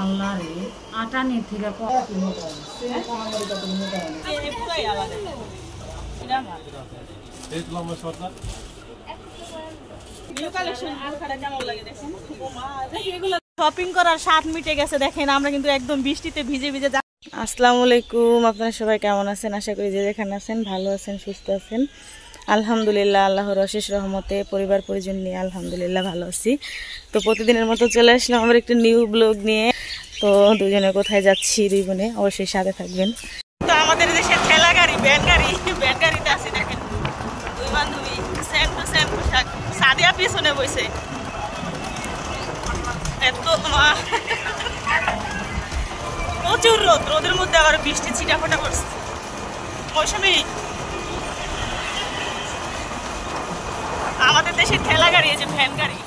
আল্লাহ রে আটা নিয়ে থেকে কত মোটা সে কামারি কত মোটা এই পুরাই আলাদা এটা মাল এই তো লম্বা শর্টটা নিউ কালেকশন আলখাটা কেমন লাগে দেখেন ও মা দেখি এগুলো শপিং করার স্বাদ মিটে গেছে দেখেন আমরা কিন্তু একদম বৃষ্টিতে ভিজে ভিজে। আসসালামু আলাইকুম, আপনারা সবাই কেমন আছেন? আশা করি যে যেখানে আছেন ভালো আছেন, সুস্থ আছেন। আলহামদুলিল্লাহ, আল্লাহর অশেষ রহমতে পরিবার পরিজন নিয়ে আলহামদুলিল্লাহ ভালো আছি। তো প্রতিদিনের মতো চলে আসলাম আমার একটা নিউ ব্লগ নিয়ে। তো দুজনে কোথায় যাচ্ছি দুই বোনে, অবশ্যই সাথে থাকবেন। তো আমাদের দেশের ঠেলা গাড়ি ভ্যান গাড়িতে আছি দেখেন দুই বান্ধবী সেম টু সেম পোশাক। সাদিয়া পিছনে বসে এত প্রচুর রোদের মধ্যে আবার বৃষ্টি ছিটাফোটা পড়ছে। মৌসুমি আমাদের দেশের ঠেলা গাড়ি, এই যে ভ্যান গাড়ি,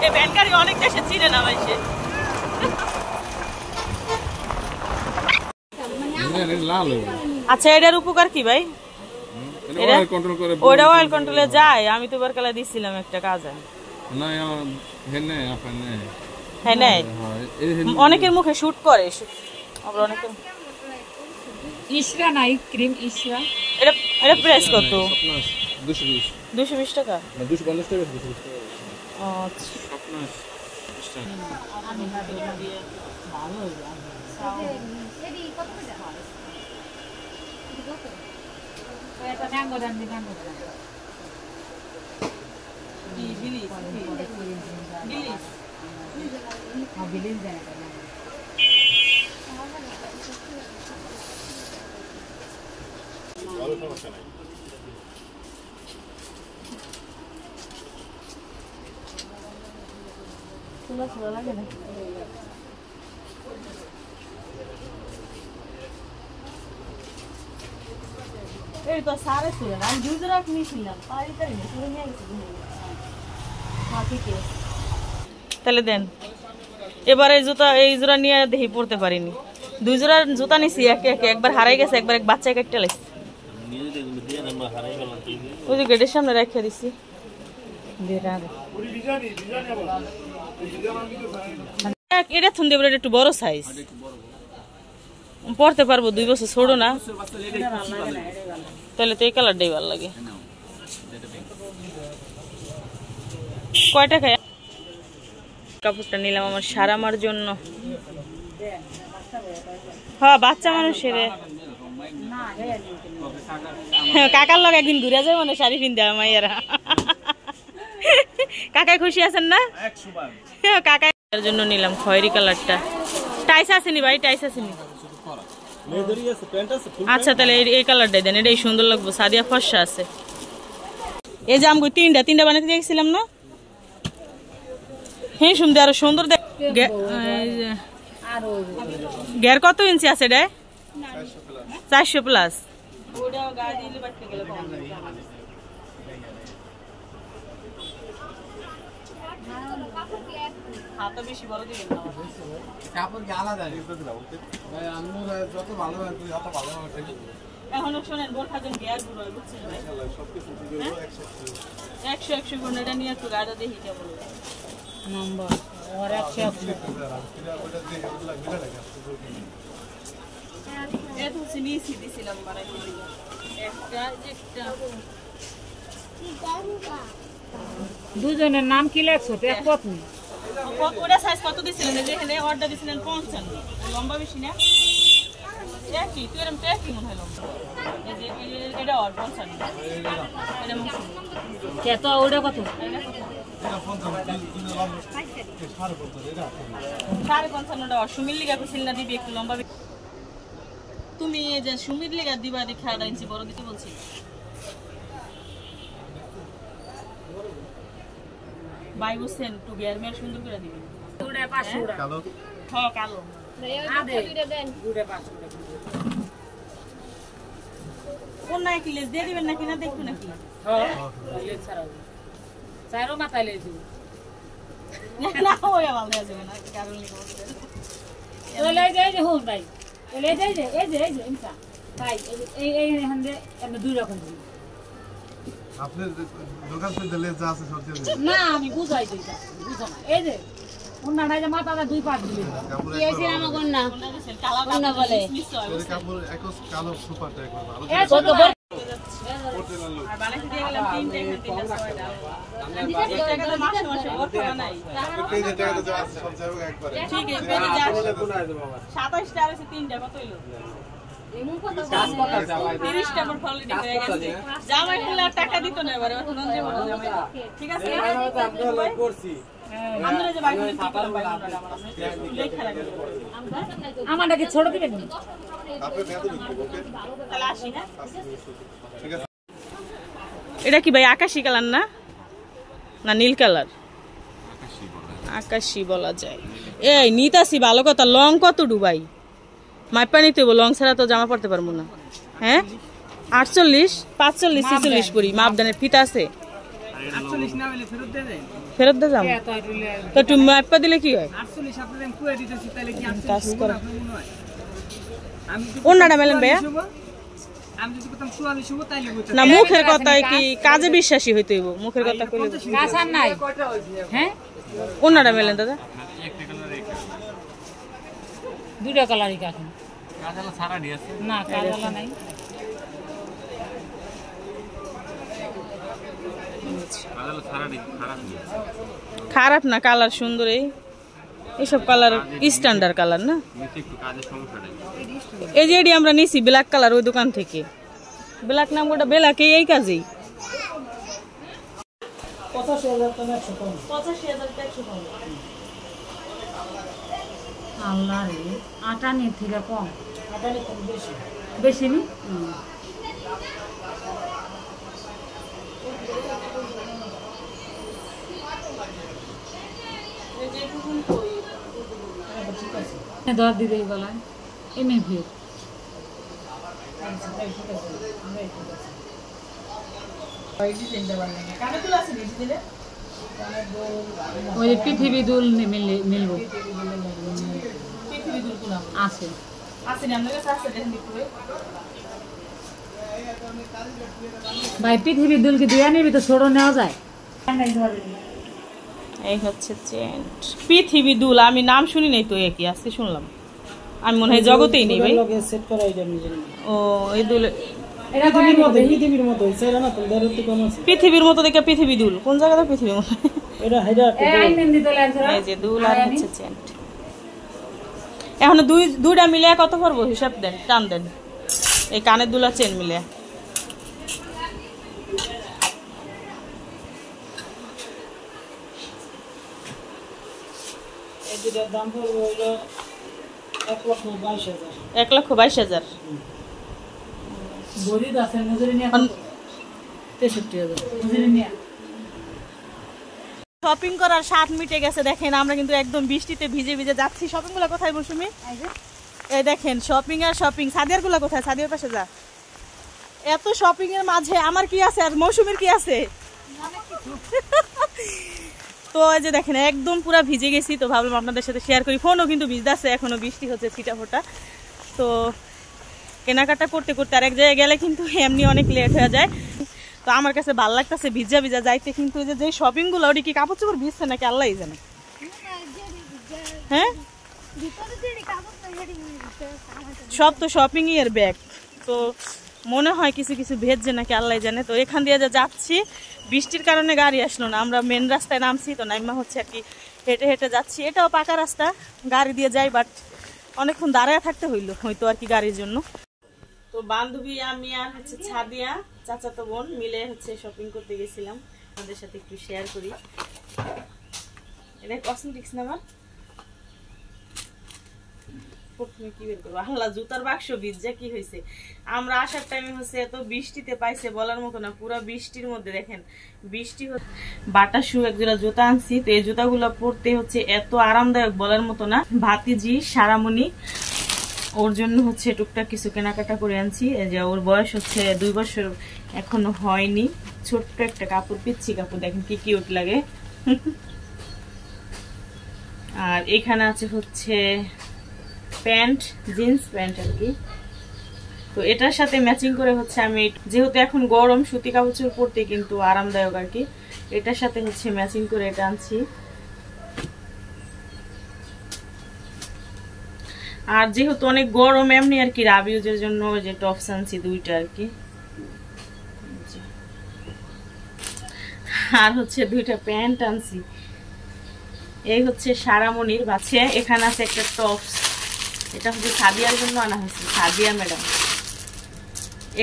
এই ভ্যান গাড়ি অনেক দেশে চিনে না ভাই সে। আচ্ছা, এটার উপকার কি ভাই? ওইটা অয়েল কন্ট্রোলে যায়। আমি তো বারকালা দিছিলাম একটা কাজে। হ্যাঁ নাই অনেকের মুখে শুট করে, আবার অনেকের ইসরা নাই ক্রিম ইসরা। এটা প্রাইস কত? 220 টাকা। 250 টাকা। আচ্ছা লাগে না। এই তো সারে ছিল না, আমি জুজ রাখ নিয়েছিলাম পারি না তুলে নিয়ে গেছি। হ্যাঁ ঠিক আছে, তাহলে দেন। এবারে জুতা এই জোড়া নিয়ে দেখি পড়তে পারিনি। দুই জোড়া জুতা নিছি একবার হারাই গেছে, একবার এক বাচ্চা কেটে লাইছি। ওই যে গেটের সামনে রেখে দিছি। এটা থুন দেব, একটু বড় সাইজ পড়তে পারবো, 2 বছর ছোড়ো না, তাহলে তো এই কালারটাই ভালো লাগে। কয় টাকা? কাপড়টা নিলাম আমার সারামার জন্য। হ্যাঁ বাচ্চা মানুষের কাকার লগে একদিন ঘুরে যায় মানে শাড়ি পিন দেওয়া মাইয়ারা। কাকাই খুশি আছেন না? কাকার জন্য নিলাম খয়েরি কালারটা। টাইস আসেনি ভাই, টাইস আসেনি। আচ্ছা তাহলে এই কালারটাই দেন, এটাই সুন্দর লাগবে। সাদিয়া ফর্সা আছে। এই যে আমি তিনটা বানাতে দেখছিলাম না, হ্যাঁ সুন্দর, আরো সুন্দর। গের কত ইঞ্চি আছে এটা? 400 প্লাস। এখনো শোনেন বোরখাজন গিয়ার গুলো বুঝছেন ভাই, 100 গুণ এটা নিয়ে একটু গাড়ি দেখি কেমন নাম্বার আর 100 এত সিনিসি দিছিলাম বানাই একটা দুজনের নাম কি লেখছো? কত ওটা সাইজ কত দিছিলেন? যেখানে অর্ডার দিছিলেন 55, লম্বা বেশি না একই, তুই এরকম একই মনে হয় লম্বা। এটা অর্ডার 55, এটা কত? ওটা কত? 55.5 সুমির লিগা কইছিল না দিবি একটু লম্বা। তুমি এই যে সুমির লিগা দিবা দেখে 1.5 ইঞ্চি বড় দিতে বলছি। বাই বুঝছেন একটু গিয়ার মেয়ার সুন্দর করে দিবেন। ওটা 500 টাকা কালো। হ্যাঁ কালো দুইটা দেন, দুইটা 500 টাকা। কোন নাই কি লেস দিয়ে দিবেন নাকি না দেখো নাকি? হ্যাঁ লেস ছাড়াও চারো মাথায় লেস দিব না, ওই ভালো যাবে না কারণ লিখো ওলে যাই যে হোল ভাই, ওলে যাই যে এই যে ইনসা ভাই এই হান্দে আমরা দুই রকম দিই। আপনি দোকান থেকে লেস যা আছে সব দিয়ে না, আমি বুঝাই দিই, বুঝো না। এই যে ওনারা যে মাথাটা দুই পাট দিলে কি হইছে আমার না কালা বলে এর কাপড় একস কালো সুপারটা একবার ভালো এ কত বড় আর বানাইতে দিয়ে গেলাম তিনটা ছয়টা এই টাকাটা মাসে মাসে করতে নাই পেজে টাকা তো আছে সব জায়গায় একবারে ঠিক আছে পেজে যা 27 টা আর 3টা কত হইলো এমন কত 30 টা পর অলরেডি হয়ে গেছে জামাই খুলে টাকা দিত না এবারে এখন যে বড় জামাই ঠিক আছে আমরা লাইক করছি আমরা যে বাইক নিয়ে পারলাম লেখা রাখবো আমারটা কি ছোট দিবেন নি আপনি বেতন দিতে ওকে তাহলে আসি হ্যাঁ ঠিক আছে এটা কি ভাই আকাশী কালার না না নীল কালার আকাশী বলা যায় এই নিতাছি ভালো কথা লং কত ডুবাই মাইপা নিতে হইব লং ছাড়া তো জামা পড়তে পারবো না হ্যাঁ 48 45 46 করি মাপদানের ফিতা আছে 48 না হলে ফেরত দিয়ে দেন ফেরত দে যাম তো তুমি মাইপা দিলে কি হয় 48 আপনাদের কুয়া দিতেছি তাহলে কি কাজ 48 করো। আপনার মনে হয় আমি যদি ওন্নাটা মেলেন ভাইয়া আমি যদি বলতাম 44 হবো তাইলে বলতাম না মুখের কথায় কি কাজে বিশ্বাসী হইতে হইব মুখের কথা কইলে কাজ আর নাই হ্যাঁ ওন্নাটা মেলেন দাদা দুইটা কালারই কাকুন কাজালা সারা দিয়েছে না কালার নাই কাজালা সারা দি খারাপ দিয়েছে খারাপ না কালার সুন্দর এইসব কালার স্ট্যান্ডার্ড কালার না নিচে একটু কাজের সমস্যা নাই এই যে এডি আমরা নিছি ব্ল্যাক কালার ওই দোকান থেকে ব্ল্যাক নাম গোটা ব্ল্যাকে এই কাজেই 85,100 আল্লাহ রে আটা নি থেকে কম আটা নি কম বেশি বেশি নি দর দিতে গলায় এমনি ভিড় ওই যে পৃথিবী দুল মিলবো আছে ভাই পৃথিবীর দুল কি দিয়ে নিবি তো ছোড়ো নেওয়া যায় এই হচ্ছে চেন্ট পৃথিবী দুল আমি নাম শুনি নাই তো একই আজকে শুনলাম আমি মনে হয় জগতেই নেই ভাই ও এই দুল পৃথিবীর মতো দেখে পৃথিবী দুল কোন জায়গাটা পৃথিবীর মতো এই যে দুল আর হচ্ছে চেন্ট এখন দুইটা মিলে কত করবো হিসাব দেন টান দেন এই কানের দুল আর চেন মিলে দাম পড়বে হইলো 1,22,000 গরিব আছে মজুরি নিয়ে 63,000 মজুরি নিয়ে শপিং করার স্বাদ মিটে গেছে দেখেন আমরা কিন্তু একদম বৃষ্টিতে ভিজে ভিজে যাচ্ছি শপিং গুলো কোথায় মৌসুমি এই দেখেন শপিং আর শপিং সাদিয়ার গুলো কোথায় সাদিয়ার পাশে যা এত শপিং এর মাঝে আমার কি আছে আর মৌসুমীর কি আছে তো এই যে দেখেন একদম পুরো ভিজে গেছি তো ভাবলাম আপনাদের সাথে শেয়ার করি ফোনও কিন্তু ভিজতেছে এখনো বৃষ্টি হচ্ছে ছিটাফোঁটা তো কেনাকাটা করতে করতে আর এক জায়গায় গেলে কিন্তু এমনি অনেক লেট হয়ে যায় তো আমার কাছে ভালো লাগতেছে ভিজা ভিজা যাইতে কিন্তু যে শপিং গুলো ওটা কি কাপড় চোপড় ভিজছে নাকি আল্লাহই জানে হ্যাঁ সব তো শপিং এর ব্যাগ তো মনে হয় কিছু কিছু ভেজছে নাকি আল্লাহ জানে তো এখান দিয়ে যা যাচ্ছি বৃষ্টির কারণে গাড়ি আসলো না আমরা মেন রাস্তায় নামছি তো নাইমা হচ্ছে আর কি হেঁটে হেঁটে যাচ্ছি এটাও পাকা রাস্তা গাড়ি দিয়ে যাই বাট অনেকক্ষণ দাঁড়ায় থাকতে হয়তো আর কি গাড়ির জন্য তো বান্ধবী আমি আর হচ্ছে ছাদিয়া চাচাতো বোন মিলে হচ্ছে শপিং করতে গেছিলাম আপনাদের সাথে একটু শেয়ার করি এটা কসমেটিক্স না আমার প্রথমে কি বের করবো আল্লাহ জুতার বাক্স ভিজে কি হয়েছে আমরা আসার টাইমে হচ্ছে এত বৃষ্টিতে পাইছে বলার মতো না পুরো বৃষ্টির মধ্যে দেখেন বৃষ্টি বাটা শু একজোড়া জুতা আনছি তো এই জুতাগুলো পরতে হচ্ছে এত আরামদায়ক বলার মতো না ভাতিজি সারামণি ওর জন্য হচ্ছে টুকটাক কিছু কেনাকাটা করে আনছি এই যে ওর বয়স হচ্ছে 2 বছর এখনো হয়নি ছোট্ট একটা কাপড় পিচ্ছি কাপড় দেখেন কি কিউট লাগে আর এখানে আছে হচ্ছে প্যান্ট জিন্স প্যান্ট আর কি তো এটার সাথে ম্যাচিং করে হচ্ছে আমি যেহেতু এখন গরম সুতি কাপড় পরতে কিন্তু আরামদায়ক আর কি এটার সাথে হচ্ছে ম্যাচিং করে এটা আনছি আর যেহেতু অনেক গরম এমনি আর কি রাব ইউজের জন্য ওই যে টপস আনছি দুইটা আর কি। আর হচ্ছে দুইটা প্যান্ট আনছি। এই হচ্ছে সারামণির বাচ্চা। এখানে আছে একটা টপস, এটা হচ্ছে সাদিয়ার জন্য আনা হয়েছে, সাদিয়া ম্যাডাম।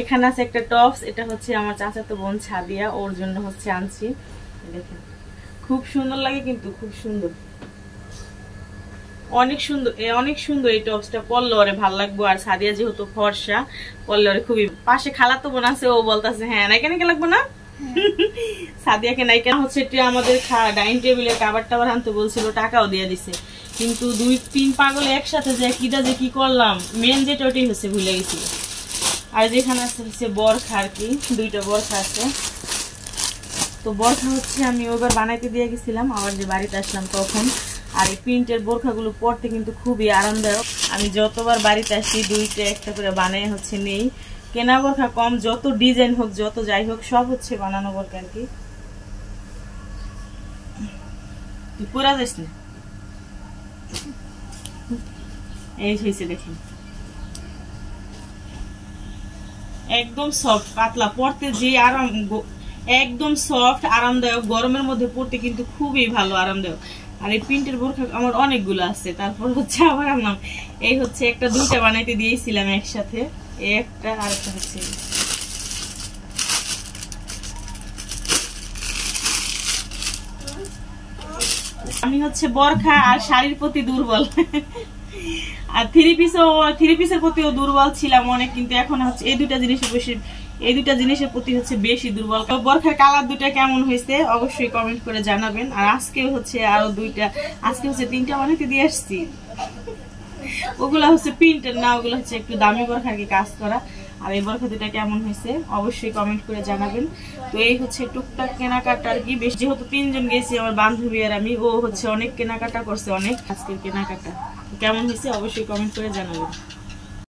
এখানে আছে একটা টপস, এটা হচ্ছে আমার চাচাতো বোন সাদিয়া, ওর জন্য হচ্ছে আনছি। দেখেন খুব সুন্দর লাগে কিন্তু, খুব সুন্দর, অনেক সুন্দর, অনেক সুন্দর এই টপসটা। পরলে ওরে ভালো লাগবো। আর সাদিয়া যেহেতু ফর্সা, পরলে ওরে খুবই। পাশে খালাতো বোন আছে, ও বলতেছে হ্যাঁ নাইকা নাইকা লাগবো না, সাদিয়াকে নাইকা। হচ্ছে এটা আমাদের ডাইনিং টেবিলের কাবার টাবার আনতে বলছিল, টাকাও দিয়ে দিছে, কিন্তু 2-3 পাগল একসাথে যায় কিটা যে কি করলাম, মেন যেটা ওটাই হচ্ছে ভুলে গেছি। আর যেখানে আছে হচ্ছে বরখা আর কি, দুইটা বরখা আছে। তো বরখা হচ্ছে আমি ওইবার বানাইতে দিয়ে গেছিলাম, আবার যে বাড়িতে আসলাম তখন। আর এই প্রিন্টের বোরখাগুলো পরতে কিন্তু খুবই আরামদায়ক। আমি যতবার বাড়িতে আসি দুইটা একটা করে বানাই হচ্ছে নেই। কেনা বোরখা কম, যত ডিজাইন হোক যত যাই হোক সব হচ্ছে বানানো বোরখা আর কি। তুই পরা যাস না, এই হয়েছে দেখেন একদম সফট পাতলা, পরতে যে আরাম, একদম সফট আরামদায়ক। গরমের মধ্যে পরতে কিন্তু খুবই ভালো আরামদায়ক। আর এই প্রিন্টের বোরখা আমার অনেকগুলো আছে। তারপর হচ্ছে আবার আনলাম, এই হচ্ছে একটা দুইটা বানাইতে দিয়েছিলাম একসাথে, একটা আর একটা হচ্ছে। আমি হচ্ছে বরখা আর শাড়ির প্রতি দুর্বল, আর থ্রি পিসের প্রতিও দুর্বল ছিলাম অনেক, কিন্তু এখন হচ্ছে এই দুইটা জিনিসের প্রতি হচ্ছে বেশি দুর্বল। বরখার কালার দুইটা কেমন হয়েছে অবশ্যই কমেন্ট করে জানাবেন। আর আজকে হচ্ছে আরো দুইটা, আজকে হচ্ছে 3টা বানাইতে দিয়ে আসছি। ওগুলা হচ্ছে প্রিন্টের না, ওগুলো হচ্ছে একটু দামি বরখা কি কাজ করা। আর এই বরখা দুইটা কেমন হয়েছে অবশ্যই কমেন্ট করে জানাবেন। তো এই হচ্ছে টুকটাক কেনাকাটা আর কি, বেশ যেহেতু 3 জন গেছি আমার বান্ধবী আর আমি, ও হচ্ছে অনেক কেনাকাটা করছে, অনেক আজকের কেনাকাটা কেমন হয়েছে অবশ্যই কমেন্ট করে জানাবেন।